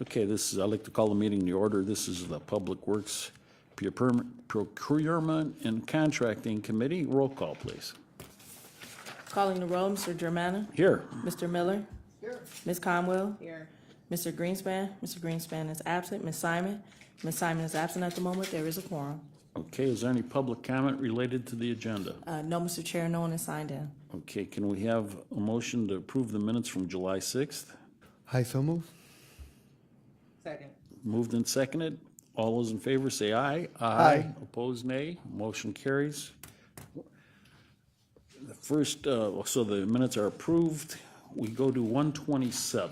Okay, I'd like to call the meeting to order. This is the Public Works Procurement and Contracting Committee. Roll call, please. Calling the roll, Mr. Germana. Here. Mr. Miller. Here. Ms. Conwell. Here. Mr. Greenspan. Mr. Greenspan is absent. Ms. Simon. Ms. Simon is absent at the moment. There is a quorum. Okay, is there any public comment related to the agenda? No, Mr. Chair, no one is signed in. Okay, can we have a motion to approve the minutes from July 6th? I so move. Second. Moved and seconded. All those in favor say aye. Aye. Opposed, nay. Motion carries. The first, so the minutes are approved. We go to 127.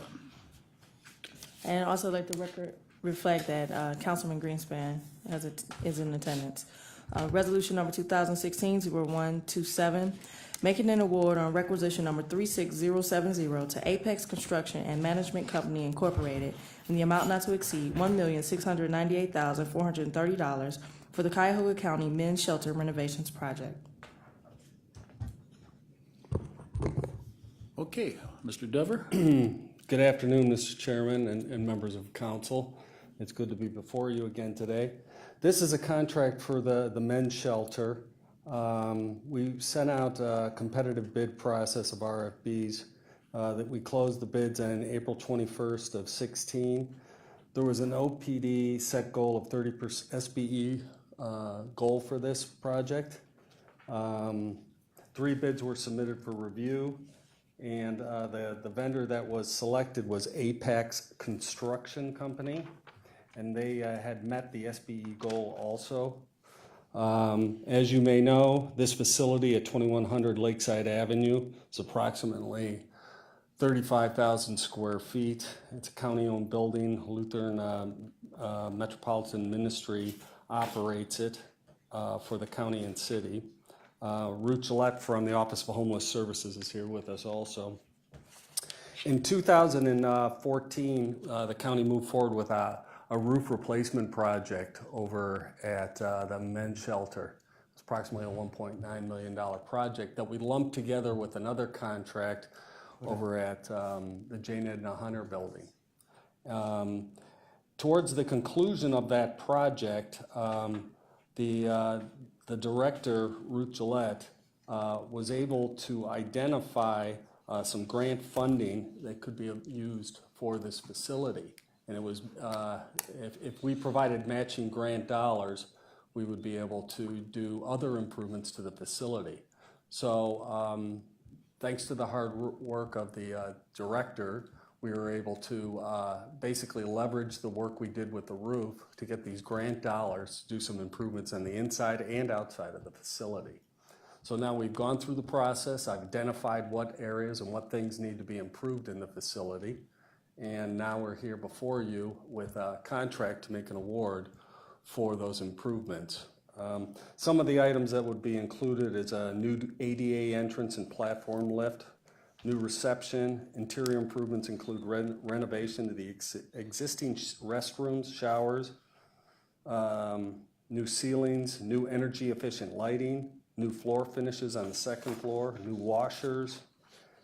And also let the record reflect that Councilman Greenspan is in attendance. Resolution number 2016-0127, making an award on requisition number 36070 to Apex Construction and Management Company Incorporated in the amount not to exceed $1,698,430 for the Cuyahoga County Men's Shelter Renovations Project. Okay, Mr. Dever? Good afternoon, Mr. Chairman and members of council. It's good to be before you again today. This is a contract for the men's shelter. We sent out a competitive bid process of RFBs that we closed the bids on April 21st of 16. There was an OPD set goal of 30% SBE goal for this project. 3 bids were submitted for review, and the vendor that was selected was Apex Construction Company, and they had met the SBE goal also. As you may know, this facility at 2100 Lakeside Avenue is approximately 35,000 square feet. It's a county-owned building. Lutheran Metropolitan Ministry operates it for the county and city. Ruth Gillette from the Office of Homeless Services is here with us also. In 2014, the county moved forward with a roof replacement project over at the men's shelter. It's approximately a $1.9 million project that we lumped together with another contract over at the Jane Edna Hunter building. Towards the conclusion of that project, the director, Ruth Gillette, was able to identify some grant funding that could be used for this facility. And it was, if we provided matching grant dollars, we would be able to do other improvements to the facility. So thanks to the hard work of the director, we were able to basically leverage the work we did with the roof to get these grant dollars to do some improvements on the inside and outside of the facility. So now we've gone through the process, I've identified what areas and what things need to be improved in the facility, and now we're here before you with a contract to make an award for those improvements. Some of the items that would be included is a new ADA entrance and platform lift, new reception. Interior improvements include renovation to the existing restrooms, showers, new ceilings, new energy efficient lighting, new floor finishes on the second floor, new washers.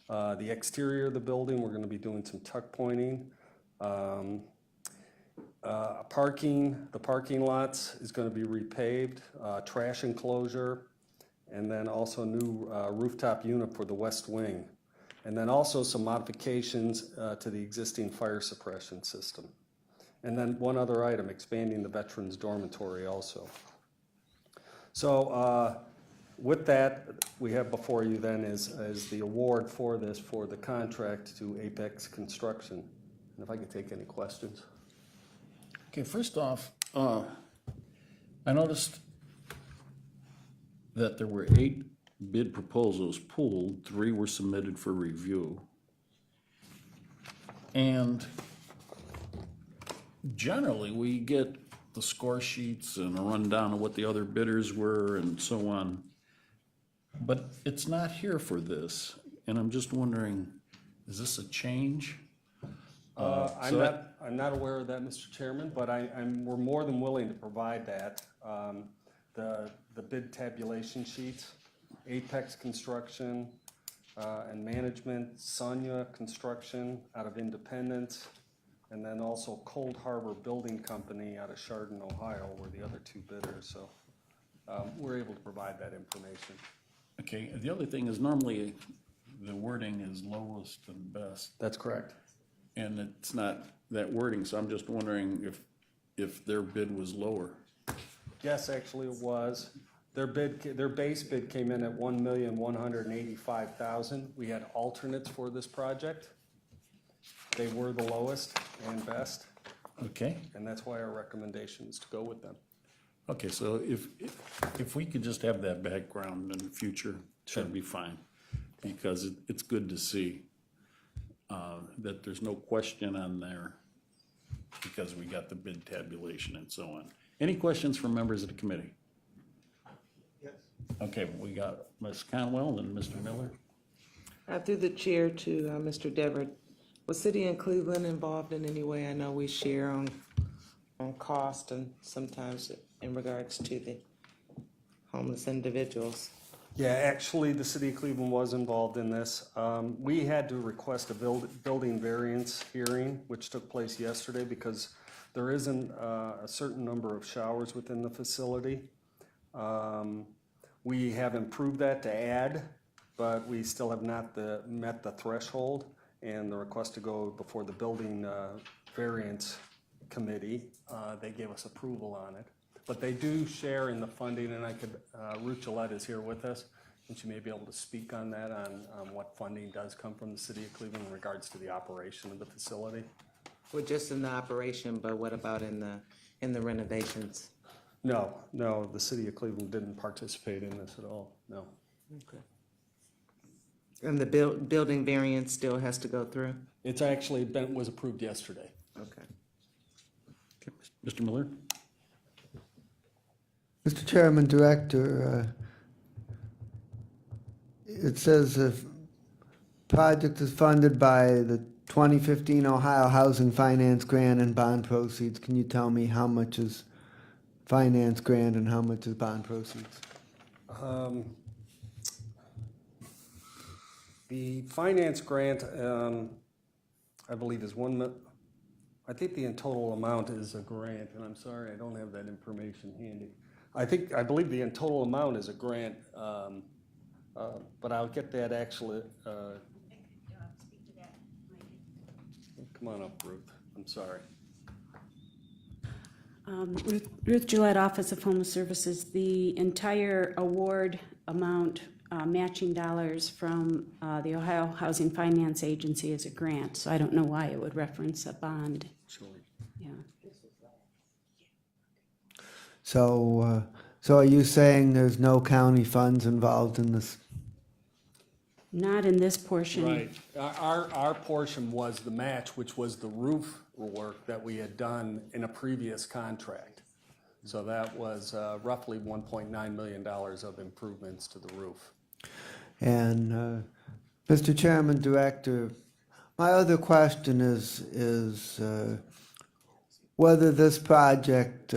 The exterior of the building, we're going to be doing some tuck pointing. The parking lots is going to be repaved, trash enclosure, and then also a new rooftop unit for the west wing. And then also some modifications to the existing fire suppression system. And then one other item, expanding the veterans dormitory also. So with that, we have before you then is the award for this, for the contract to Apex Construction. And if I could take any questions. Okay, first off, I noticed that there were 8 bid proposals pooled, 3 were submitted for review. And generally, we get the score sheets and a rundown of what the other bidders were and so on. But it's not here for this, and I'm just wondering, is this a change? I'm not aware of that, Mr. Chairman, but we're more than willing to provide that. The bid tabulation sheets, Apex Construction and Management, Sonia Construction out of Independence, and then also Cold Harbor Building Company out of Chardon, Ohio, were the other two bidders, so we're able to provide that information. Okay, the other thing is normally the wording is lowest and best, That's correct. and it's not that wording, so I'm just wondering if their bid was lower. Yes, actually it was. Their base bid came in at $1,185,000. We had alternates for this project. They were the lowest and best, Okay, and that's why our recommendation is to go with them. okay, so if we could just have that background in the future, that'd be fine. Because it's good to see that there's no question on there, because we got the bid tabulation and so on. Any questions from members of the committee? Yes. Okay, we got Ms. Conwell and Mr. Miller. Through the chair to Mr. Dever, was City and Cleveland involved in any way? I know we share on cost and sometimes in regards to the homeless individuals. Yeah, actually, the city of Cleveland was involved in this. We had to request a building variance hearing, which took place yesterday because there isn't a certain number of showers within the facility. We have improved that to add, but we still have not met the threshold, and the request to go before the building variance committee, they gave us approval on it. But they do share in the funding, and Ruth Gillette is here with us, and she may be able to speak on that, on what funding does come from the city of Cleveland in regards to the operation of the facility. Well, just in the operation, but what about in the renovations? No, the city of Cleveland didn't participate in this at all, no. Okay. And the building variance still has to go through? It's actually was approved yesterday. Okay. Mr. Miller? Mr. Chairman, Director, it says the project is funded by the 2015 Ohio Housing Finance Grant and bond proceeds. Can you tell me how much is finance grant and how much is bond proceeds? The finance grant, I believe is I think the total amount is a grant, and I'm sorry, I don't have that information handy. I believe the total amount is a grant, but I'll get that actually. Come on up, Ruth. I'm sorry. Ruth Gillette, Office of Homeless Services. The entire award amount, matching dollars from the Ohio Housing Finance Agency is a grant, so I don't know why it would reference a bond. Sure. Yeah. So are you saying there's no county funds involved in this? Not in this portion. Right. Our portion was the match, which was the roof work that we had done in a previous contract. So that was roughly $1.9 million of improvements to the roof. And Mr. Chairman, Director, my other question is whether this project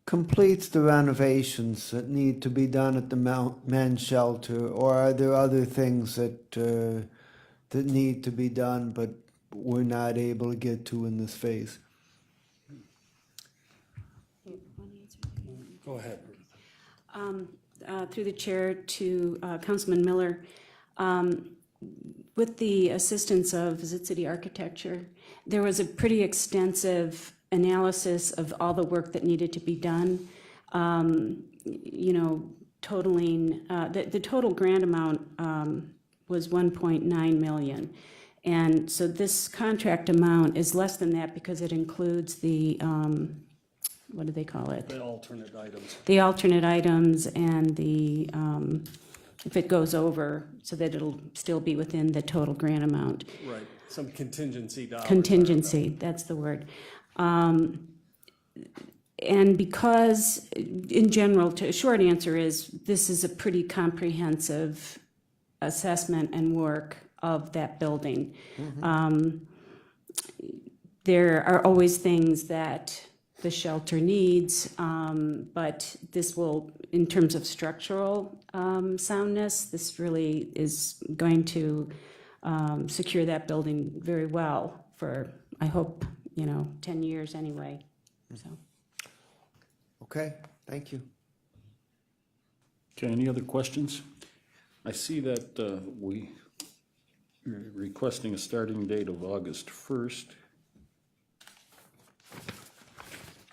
completes the renovations that need to be done at the men's shelter, or are there other things that need to be done but we're not able to get to in this phase? Go ahead. Through the chair to Councilman Miller, with the assistance of Visit City Architecture, there was a pretty extensive analysis of all the work that needed to be done. Totaling the total grant amount was $1.9 million, and so this contract amount is less than that because it includes the what do they call it? The alternate items. The alternate items and the, if it goes over, so that it'll still be within the total grant amount. Right, some contingency dollars. Contingency, that's the word. And because, in general, a short answer is, this is a pretty comprehensive assessment and work of that building. Mm-hmm. There are always things that the shelter needs, but this will, in terms of structural soundness, this really is going to secure that building very well for, I hope, 10 years anyway, so. Okay, thank you. Okay, any other questions? I see that we're requesting a starting date of August 1st.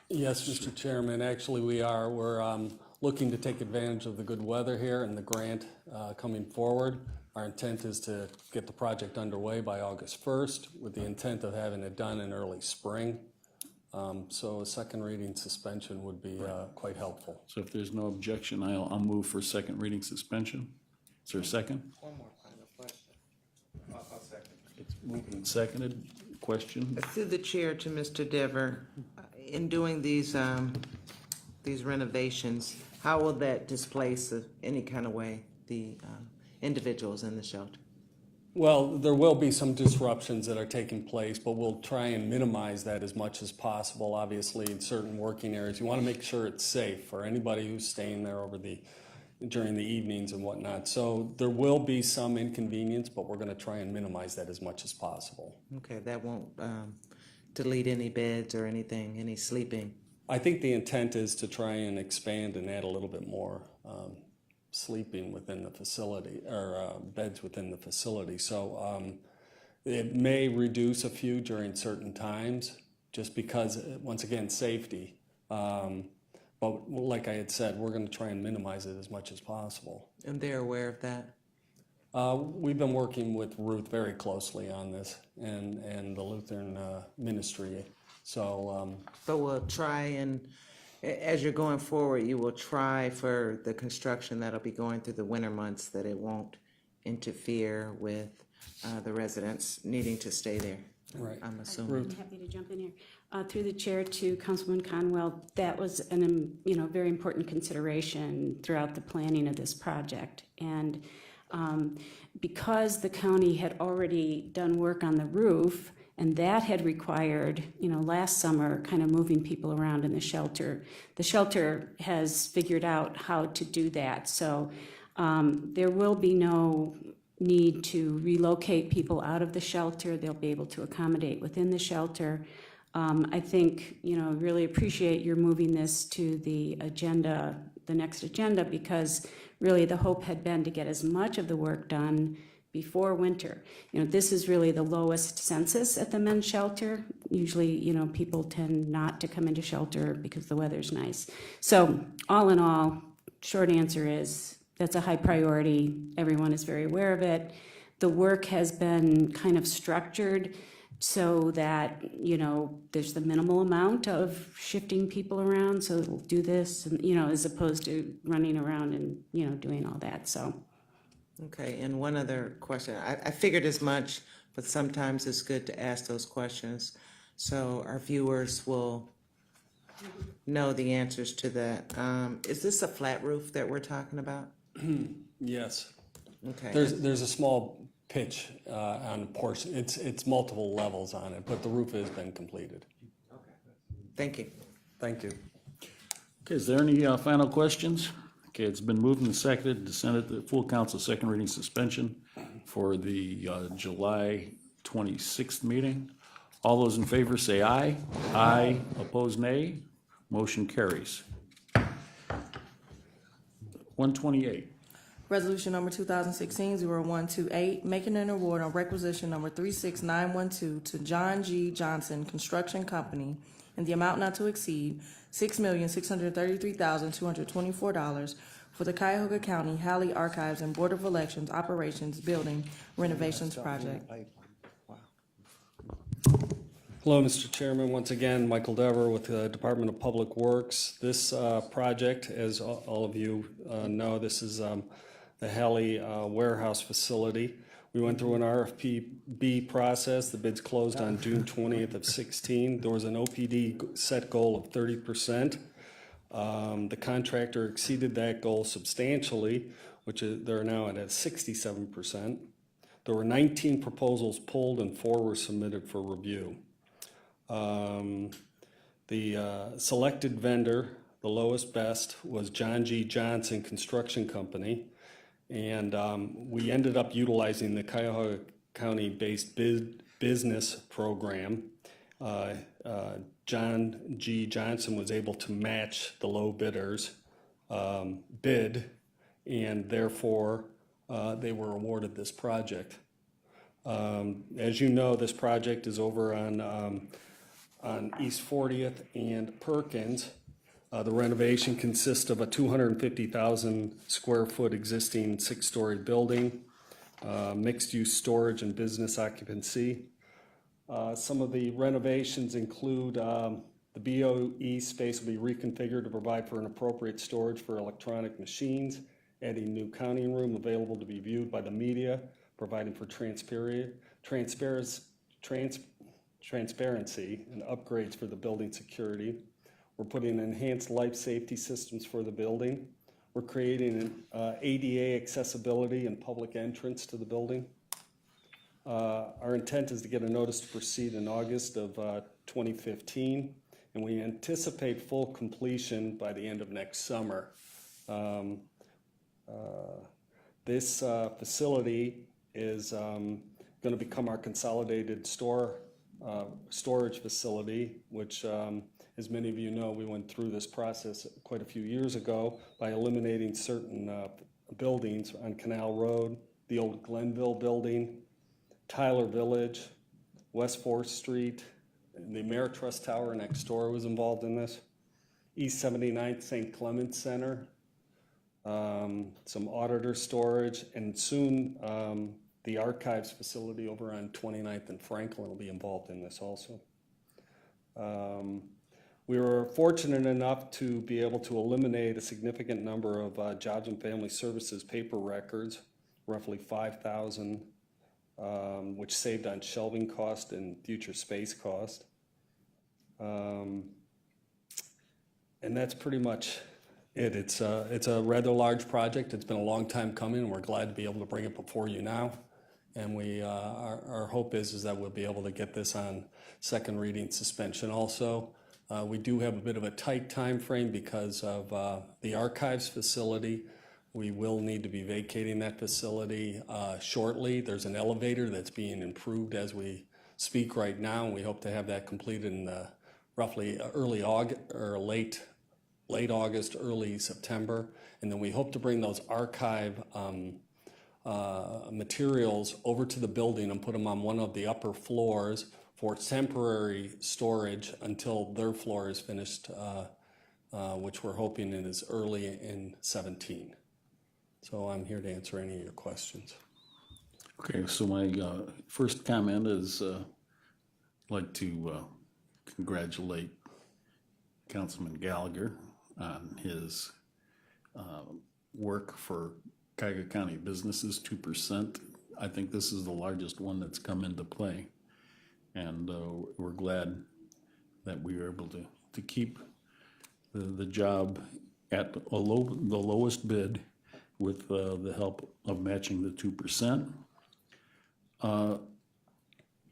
Yes, Mr. Chairman, actually we are. We're looking to take advantage of the good weather here and the grant coming forward. Our intent is to get the project underway by August 1st with the intent of having it done in early spring. So a second reading suspension would be quite helpful. So if there's no objection, I'll move for second reading suspension. Is there a second? One more final question. I'll second. It's moved and seconded. Question? Through the chair to Mr. Dever, in doing these renovations, how will that displace any kind of way the individuals in the shelter? Well, there will be some disruptions that are taking place, but we'll try and minimize that as much as possible. Obviously, in certain working areas, you want to make sure it's safe for anybody who's staying there during the evenings and whatnot. So there will be some inconvenience, but we're going to try and minimize that as much as possible. Okay, that won't delete any beds or anything, any sleeping? I think the intent is to try and expand and add a little bit more sleeping within the facility, or beds within the facility. So it may reduce a few during certain times, just because, once again, safety. But like I had said, we're going to try and minimize it as much as possible. And they're aware of that? We've been working with Ruth very closely on this, and the Lutheran ministry. So But we'll try and, as you're going forward, you will try for the construction that'll be going through the winter months, that it won't interfere with the residents needing to stay there. Right. I'm assuming. Ruth. I'm happy to jump in here. Through the chair to Councilwoman Conwell, that was very important consideration throughout the planning of this project. And because the county had already done work on the roof, and that had required, last summer, kind of moving people around in the shelter. The shelter has figured out how to do that. So there will be no need to relocate people out of the shelter. They'll be able to accommodate within the shelter. I think, really appreciate your moving this to the agenda, the next agenda, because really the hope had been to get as much of the work done before winter. This is really the lowest census at the men's shelter. Usually, people tend not to come into shelter because the weather's nice. So all in all, short answer is that's a high priority. Everyone is very aware of it. The work has been kind of structured so that, there's the minimal amount of shifting people around. So we'll do this, and, as opposed to running around and, doing all that, so. Okay, and one other question. I figured as much, but sometimes it's good to ask those questions so our viewers will know the answers to that. Is this a flat roof that we're talking about? Yes. Okay. There's a small pitch on the portion. It's multiple levels on it, but the roof has been completed. Thank you. Thank you. Okay, is there any final questions? Okay, it's been moved and seconded to send it to full council second reading suspension for the July 26th meeting. All those in favor say aye. Aye. Opposed, nay. Motion carries. 128. Resolution number 2016-0128, making an award on requisition number 36912 to John G. Johnson Construction Company in the amount not to exceed $6,633,224 for the Cuyahoga County Halley Archives and Board of Elections Operations Building Renovations Project. Hello, Mr. Chairman. Once again, Michael Dever with the Department of Public Works. This project, as all of you know, this is the Halley warehouse facility. We went through an RFP process. The bids closed on June 20th of 16. There was an OPD set goal of 30%. The contractor exceeded that goal substantially, they're now at 67%. There were 19 proposals pulled and 4 were submitted for review. The selected vendor, the lowest best, was John G. Johnson Construction Company. And we ended up utilizing the Cuyahoga County-based bid business program. John G. Johnson was able to match the low bidders' bid, and therefore they were awarded this project. As you know, this project is over on East 40th and Perkins. The renovation consists of a 250,000 square foot existing 6-story building, mixed-use storage and business occupancy. Some of the renovations include the BOE space will be reconfigured to provide for an appropriate storage for electronic machines, adding new counting room available to be viewed by the media, providing for transparency and upgrades for the building security. We're putting enhanced life safety systems for the building. We're creating an ADA accessibility and public entrance to the building. Our intent is to get a notice to proceed in August of 2015, and we anticipate full completion by the end of next summer. This facility is going to become our consolidated storage facility, which, as many of you know, we went through this process quite a few years ago by eliminating certain buildings on Canal Road, the old Glenville building, Tyler Village, West 4th Street, and the Ameritrust Tower next door was involved in this, East 79th St. Clements Center, some auditor storage, and soon the archives facility over on 29th and Franklin will be involved in this also. We were fortunate enough to be able to eliminate a significant number of Jobs and Family Services paper records, roughly 5,000, which saved on shelving cost and future space cost. And that's pretty much it. It's a rather large project. It's been a long time coming, and we're glad to be able to bring it before you now. And our hope is that we'll be able to get this on second reading suspension also. We do have a bit of a tight time frame because of the archives facility. We will need to be vacating that facility shortly. There's an elevator that's being improved as we speak right now, and we hope to have that completed in roughly early August or late August, early September. And then we hope to bring those archive materials over to the building and put them on one of the upper floors for temporary storage until their floor is finished, which we're hoping is early in 17. So I'm here to answer any of your questions. Okay, so my first comment is I'd like to congratulate Councilman Gallagher on his work for Cuyahoga County businesses, 2%. I think this is the largest one that's come into play. And we're glad that we were able to keep the job at the lowest bid with the help of matching the 2%.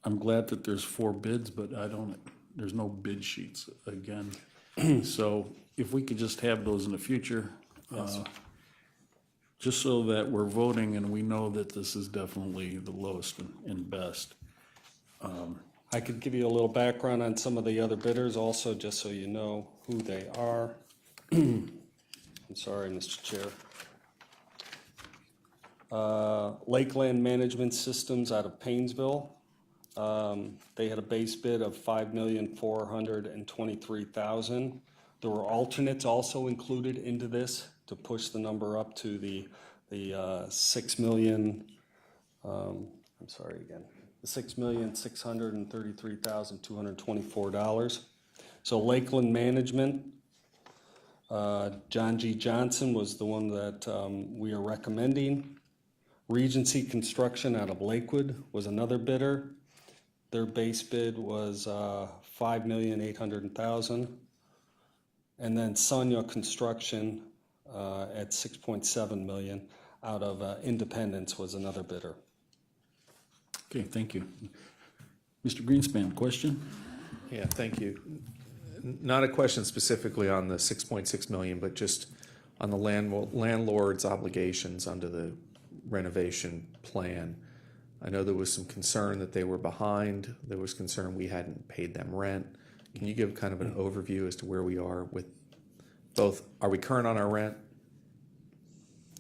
I'm glad that there's 4 bids, but there's no bid sheets again. So if we could just have those in the future, just so that we're voting and we know that this is definitely the lowest and best. I could give you a little background on some of the other bidders also, just so you know who they are. I'm sorry, Mr. Chair. Lakeland Management Systems out of Painesville. They had a base bid of $5,423,000. There were alternates also included into this to push the number up to the $6 million. I'm sorry again. The $6,633,224. So Lakeland Management, John G. Johnson was the one that we are recommending. Regency Construction out of Lakewood was another bidder. Their base bid was $5,800,000. And then Sonia Construction at $6.7 million out of Independence was another bidder. Okay, thank you. Mr. Greenspan, question? Yeah, thank you. Not a question specifically on the 6.6 million, but just on the landlord's obligations under the renovation plan. I know there was some concern that they were behind. There was concern we hadn't paid them rent. Can you give kind of an overview as to where we are with both? Are we current on our rent?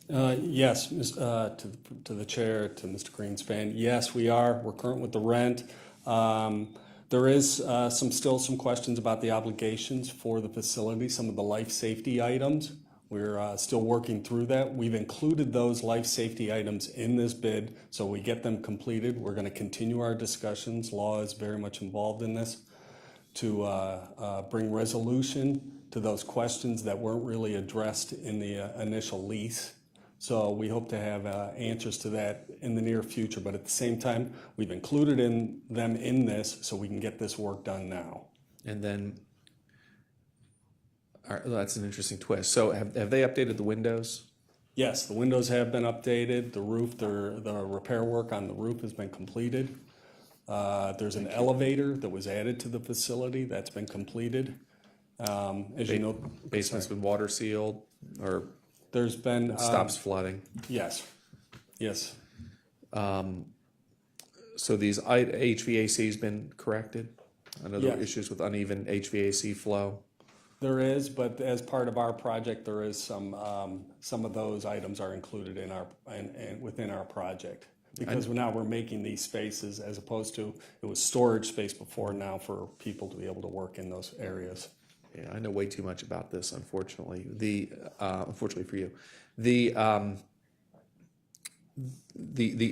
Yes, to the chair, to Mr. Greenspan, yes, we are. We're current with the rent. There is still some questions about the obligations for the facility, some of the life safety items. We're still working through that. We've included those life safety items in this bid, so we get them completed. We're going to continue our discussions. Law is very much involved in this to bring resolution to those questions that weren't really addressed in the initial lease. So we hope to have answers to that in the near future, but at the same time, we've included them in this so we can get this work done now. And then, that's an interesting twist. So have they updated the windows? Yes, the windows have been updated, the roof, the repair work on the roof has been completed. There's an elevator that was added to the facility, that's been completed. As you know, Basement's been water sealed or there's been. stops flooding? Yes, yes. So these HVAC's been corrected? I know there were Yeah. issues with uneven HVAC flow. There is, but as part of our project, there is some of those items are included in within our project. Because now we're making these spaces as opposed to, it was storage space before, now for people to be able to work in those areas. Yeah, I know way too much about this, unfortunately. Unfortunately for you, the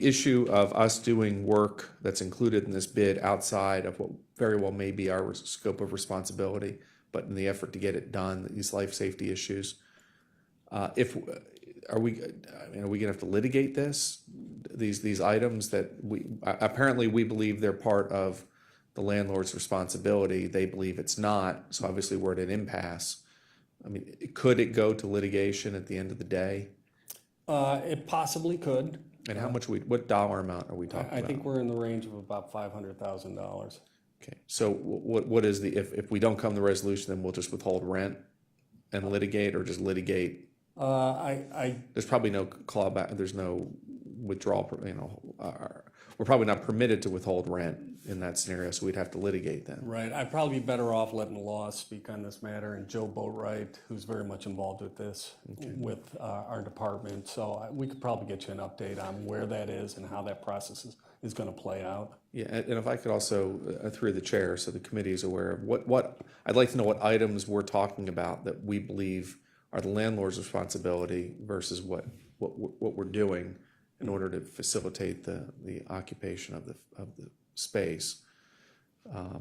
issue of us doing work that's included in this bid outside of what very well may be our scope of responsibility, but in the effort to get it done, these life safety issues. Are we gonna have to litigate these items that apparently we believe they're part of the landlord's responsibility? They believe it's not, so obviously we're at an impasse. I mean, could it go to litigation at the end of the day? It possibly could. And what dollar amount are we talking I about? think we're in the range of about $500,000. Okay, so what is if we don't come to resolution, then we'll just withhold rent and litigate, or just litigate? There's probably no clawback, there's no withdrawal, we're probably not permitted to withhold rent in that scenario, so we'd have to litigate then. Right, I'd probably be better off letting the law speak on this matter, and Joe Boatwright, who's very much involved with this, with our department. So we could probably get you an update on where that is and how that process is going to play out. Yeah, and if I could also, through the chair, so the committee is aware of what I'd like to know what items we're talking about that we believe are the landlord's responsibility versus what we're doing in order to facilitate the occupation of the space.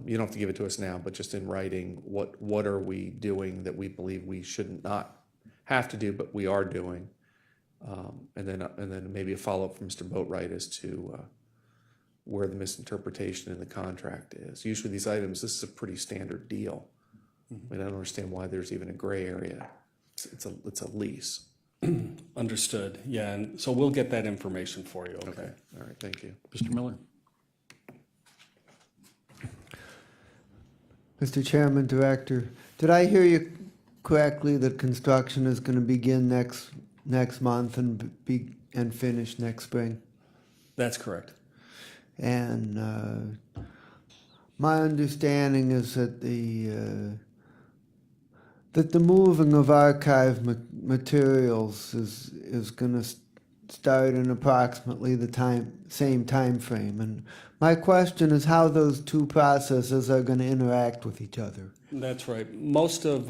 You don't have to give it to us now, but just in writing, what are we doing that we believe we should not have to do, but we are doing, and then maybe a follow-up from Mr. Boatwright as to where the misinterpretation in the contract is. Usually these items, this is a pretty standard deal. I mean, I don't understand why there's even a gray area. It's a lease. Understood, yeah, and so we'll get that information for you, okay? All right, thank you. Mr. Miller? Mr. Chairman, Director, did I hear you correctly that construction is going to begin next month and finish next spring? That's correct. And my understanding is that the moving of archive materials is going to start in approximately the same time frame. And my question is how those two processes are going to interact with each other. That's right. Most of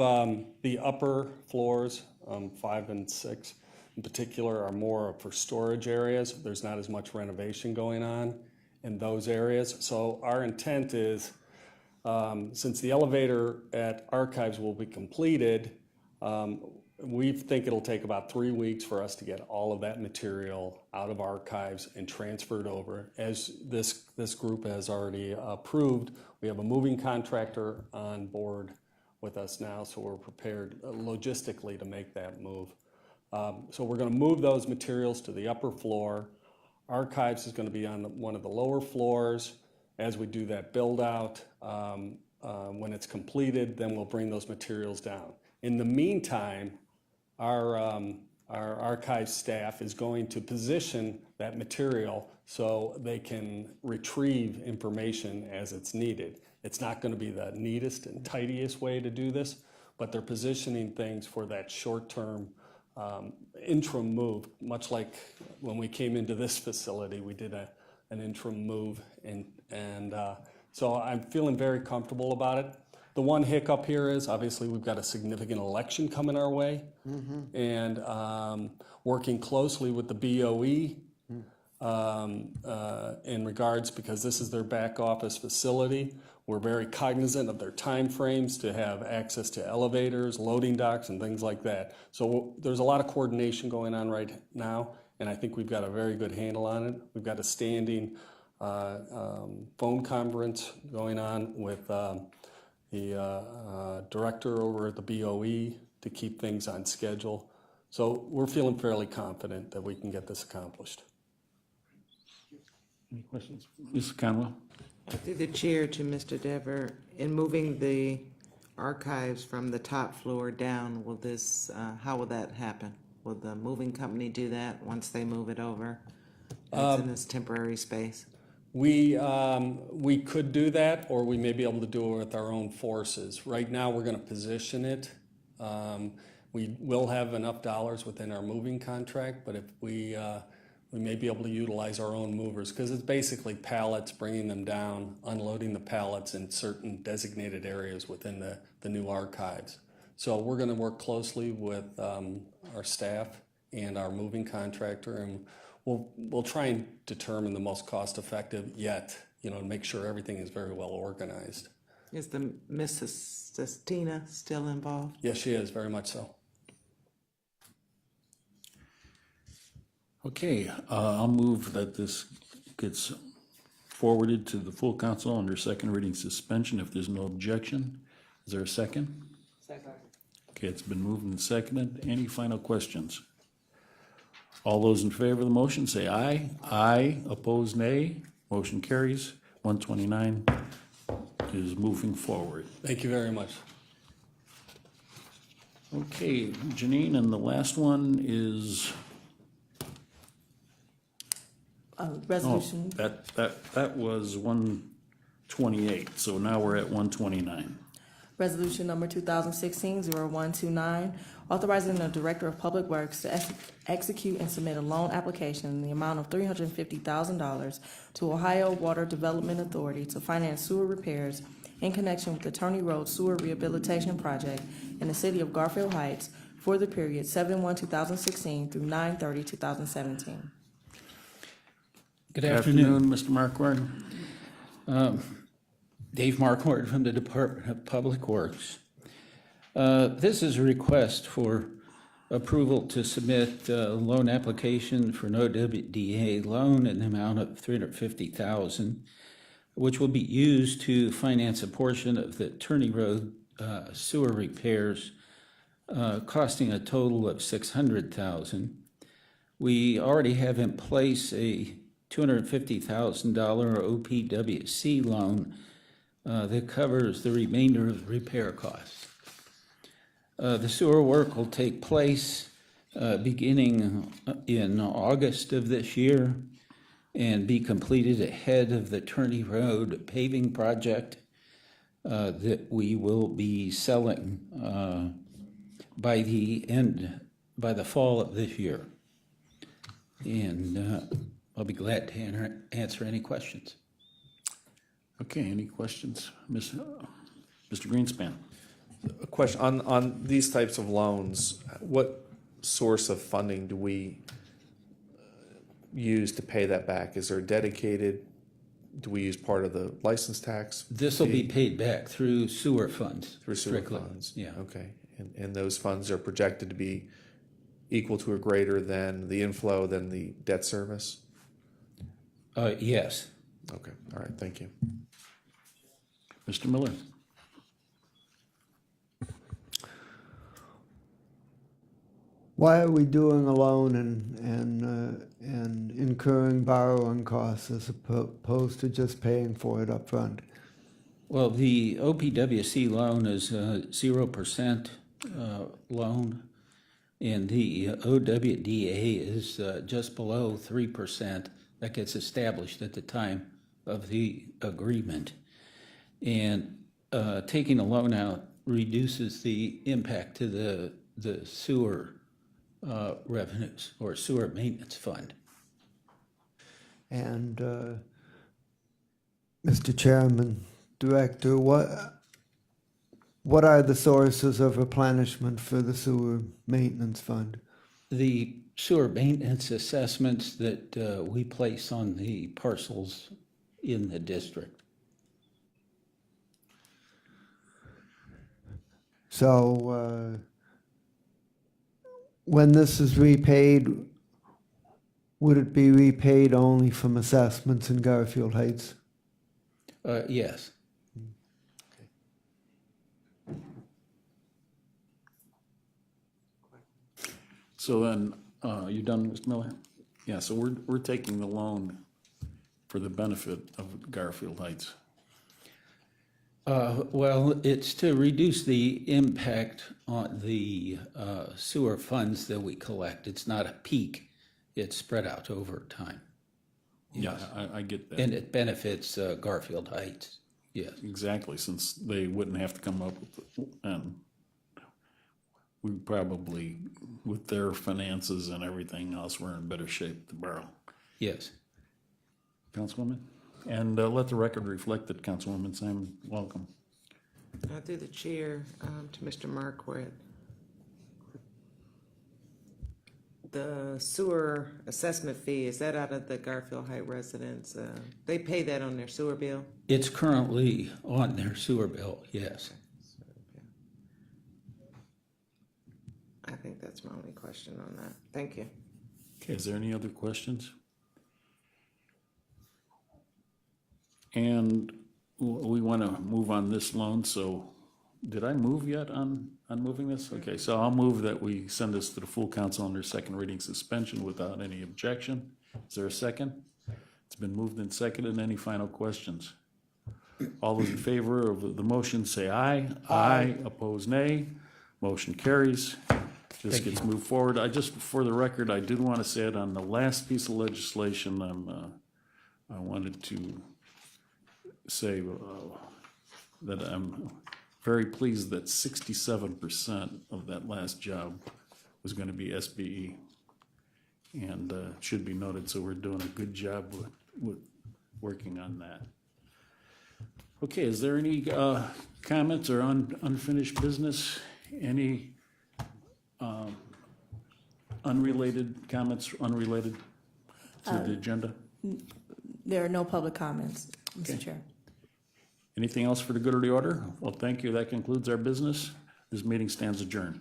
the upper floors, 5 and 6 in particular, are more for storage areas. There's not as much renovation going on in those areas. So our intent is, since the elevator at archives will be completed, we think it'll take about 3 weeks for us to get all of that material out of archives and transferred over. As this group has already approved, we have a moving contractor on board with us now, so we're prepared logistically to make that move. So we're going to move those materials to the upper floor. Archives is going to be on one of the lower floors. As we do that build out, when it's completed, then we'll bring those materials down. In the meantime, our our archive staff is going to position that material so they can retrieve information as it's needed. It's not going to be the neatest and tidiest way to do this, but they're positioning things for that short-term interim move, much like when we came into this facility, we did an interim move, and so I'm feeling very comfortable about it. The one hiccup here is obviously we've got a significant election coming our way, and working closely with the BOE in regards, because this is their back office facility. We're very cognizant of their timeframes to have access to elevators, loading docks, and things like that. So there's a lot of coordination going on right now, and I think we've got a very good handle on it. We've got a standing phone conference going on with the director over at the BOE to keep things on schedule. So we're feeling fairly confident that we can get this accomplished. Any questions? Mrs. Conwell? Through the chair to Mr. Dever, in moving the archives from the top floor down, will this, how will that happen? Will the moving company do that once they move it over? It's in this temporary space? We could do that, or we may be able to do it with our own forces. Right now, we're going to position it. We will have enough dollars within our moving contract, but if we may be able to utilize our own movers, because it's basically pallets, bringing them down, unloading the pallets in certain designated areas within the new archives. So we're going to work closely with our staff and our moving contractor, and we'll try and determine the most cost-effective yet, to make sure everything is very well organized. Is the Mrs. Tina still involved? Yes, she is, very much so. Okay, I'll move that this gets forwarded to the full council under second reading suspension if there's no objection. Is there a second? Second. Okay, it's been moved and seconded. Any final questions? All those in favor of the motion say aye. Aye. Opposed, nay. Motion carries. 129 is moving forward. Thank you very much. Okay, Janine, and the last one is, Resolution. that was 128, so now we're at 129. Resolution number 2016-0129, authorizing the Director of Public Works to execute and submit a loan application in the amount of $350,000 to Ohio Water Development Authority to finance sewer repairs in connection with the Turney Road Sewer Rehabilitation Project in the city of Garfield Heights for the period 7/1/2016 through 9/30/2017. Good afternoon. Mr. Marquardt. Dave Marquardt from the Department of Public Works. This is a request for approval to submit a loan application for an OWDA loan in the amount of $350,000, which will be used to finance a portion of the Turney Road sewer repairs, costing a total of $600,000. We already have in place a $250,000 OPWC loan that covers the remainder of the repair costs. The sewer work will take place beginning in August of this year and be completed ahead of the Turney Road paving project that we will be selling by the fall of this year. And I'll be glad to answer any questions. Okay, any questions? Mr. Greenspan? A question on these types of loans, what source of funding do we use to pay that back? Is there dedicated, do we use part of the license tax? This will be paid back through sewer funds. Through sewer strictly. funds? Yeah. Okay, and those funds are projected to be equal to or greater than the inflow than the debt service? Yes. Okay, all right, thank you. Mr. Miller? Why are we doing a loan and incurring borrowing costs as opposed to just paying for it up front? Well, the OPWC loan is a 0% loan. and the OWDA is just below 3%. That gets established at the time of the agreement. And taking a loan out reduces the impact to the sewer revenues or sewer maintenance fund. And Mr. Chairman, Director, what are the sources of replenishment for the sewer maintenance fund? The sewer maintenance assessments that we place on the parcels in the district. So when this is repaid, would it be repaid only from assessments in Garfield Heights? Yes. So then, you done, Mr. Miller? Yeah, so we're taking the loan for the benefit of Garfield Heights. Well, it's to reduce the impact on the sewer funds that we collect. It's not a peak, it's spread out over time. Yeah, I get that. And it benefits Garfield Heights, yes. Exactly, since they wouldn't have to come up with, and we probably, with their finances and everything else, we're in better shape to borrow. Yes. Councilwoman? And let the record reflect that Councilwoman Simon, welcome. Through the chair, to Mr. Marquardt. The sewer assessment fee, is that out of the Garfield Heights residents? They pay that on their sewer bill? It's currently on their sewer bill, yes. I think that's my only question on that. Thank you. Okay, is there any other questions? And we want to move on this loan, so did I move yet on moving this? Okay, so I'll move that we send this to the full council under second reading suspension without any objection. Is there a second? It's been moved and seconded. Any final questions? All those in favor of the motion say aye. Aye. Opposed, nay. Motion carries. This gets moved forward. I just, for the record, I did want to say it on the last piece of legislation, I wanted to say that I'm very pleased that 67% of that last job was going to be SBE. And it should be noted, so we're doing a good job with working on that. Okay, is there any comments or unfinished business? Any unrelated comments, unrelated to the agenda? There are no public comments, Mr. Okay. Chair. Anything else for the good of the order? Well, thank you. That concludes our business. This meeting stands adjourned.